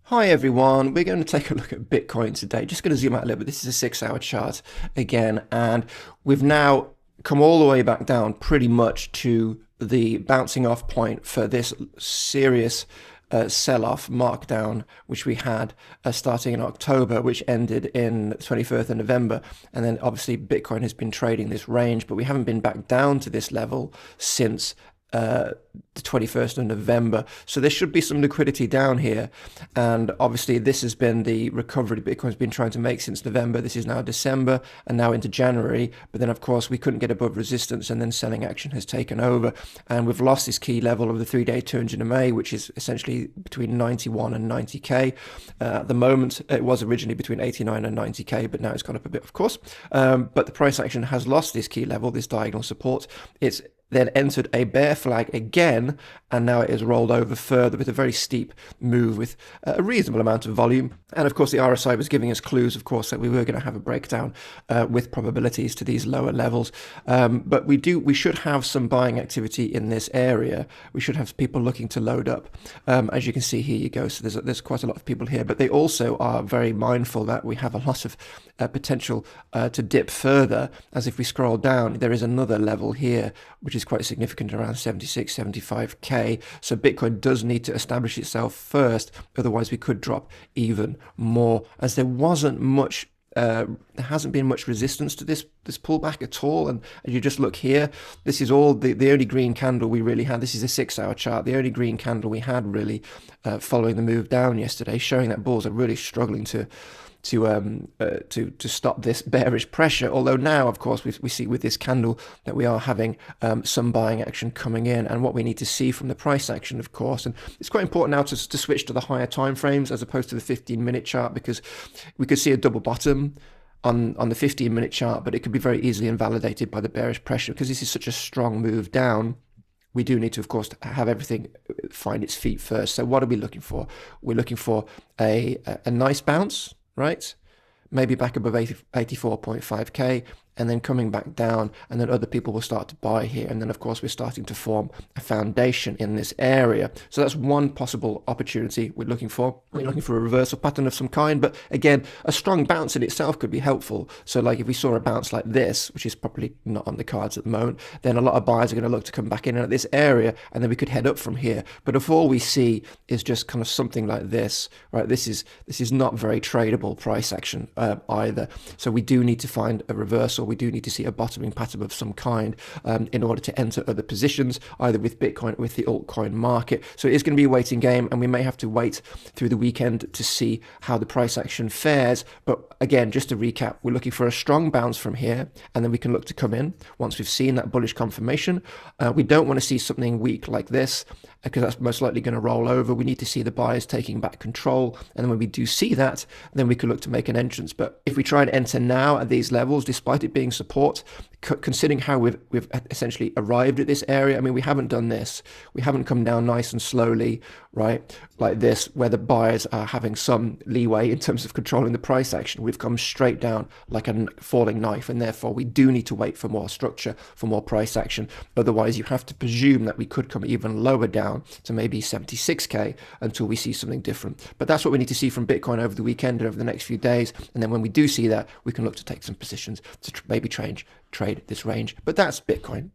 Hi everyone, we're going to take a look at Bitcoin today. Just going to zoom out a little bit. This is a 6-hour chart again, and we've now come all the way back down pretty much to the bouncing off point for this serious sell-off markdown which we had starting in October, which ended in 21st of November. And then obviously Bitcoin has been trading this range, but we haven't been back down to this level since the 21st of November. So there should be some liquidity down here. And obviously this has been the recovery Bitcoin's been trying to make since November. This is now December and now into January. But then of course we couldn't get above resistance, and then selling action has taken over. And we've lost this key level of the 3-day 200 MA, which is essentially between 91 and 90K. At the moment, it was originally between 89 and 90K, but now it's gone up a bit, of course. But the price action has lost this key level, this diagonal support. It's then entered a bear flag again, and now it is rolled over further with a very steep move with a reasonable amount of volume. And of course the RSI was giving us clues, of course, that we were going to have a breakdown with probabilities to these lower levels. But we should have some buying activity in this area. We should have people looking to load up. As you can see, here you go. So there's quite a lot of people here, but they also are very mindful that we have a lot of potential to dip further. As if we scroll down, there is another level here, which is quite significant, around 76, 75K. So Bitcoin does need to establish itself first, otherwise we could drop even more, as there wasn't much there hasn't been much resistance to this pullback at all. And as you just look here, this is all the only green candle we really had. This is a 6-hour chart. The only green candle we had really following the move down yesterday, showing that bulls are really struggling to stop this bearish pressure. Although now, of course, we see with this candle that we are having some buying action coming in, and what we need to see from the price action, of course. And it's quite important now to switch to the higher time frames as opposed to the 15-minute chart, because we could see a double bottom on the 15-minute chart, but it could be very easily invalidated by the bearish pressure. Because this is such a strong move down, we do need to, of course, have everything find its feet first. So what are we looking for? We're looking for a nice bounce, right? Maybe back above 84.5K, and then coming back down, and then other people will start to buy here. And then, of course, we're starting to form a foundation in this area. So that's one possible opportunity we're looking for. We're looking for a reversal pattern of some kind, but again, a strong bounce in itself could be helpful. So like if we saw a bounce like this, which is probably not on the cards at the moment, then a lot of buyers are going to look to come back in at this area, and then we could head up from here. But if all we see is just kind of something like this, right, this is not very tradable price action either. So we do need to find a reversal. We do need to see a bottoming pattern of some kind in order to enter other positions, either with Bitcoin or with the altcoin market. So it is going to be a waiting game, and we may have to wait through the weekend to see how the price action fares. But again, just to recap, we're looking for a strong bounce from here, and then we can look to come in once we've seen that bullish confirmation. We don't want to see something weak like this, because that's most likely going to roll over. We need to see the buyers taking back control, and then when we do see that, then we can look to make an entrance. But if we try and enter now at these levels, despite it being support, considering how we've essentially arrived at this area, I mean, we haven't done this. We haven't come down nice and slowly, right, like this, where the buyers are having some leeway in terms of controlling the price action. We've come straight down like a falling knife, and therefore we do need to wait for more structure, for more price action. Otherwise, you have to presume that we could come even lower down to maybe 76K until we see something different. But that's what we need to see from Bitcoin over the weekend and over the next few days. And then when we do see that, we can look to take some positions to maybe trade this range. But that's Bitcoin.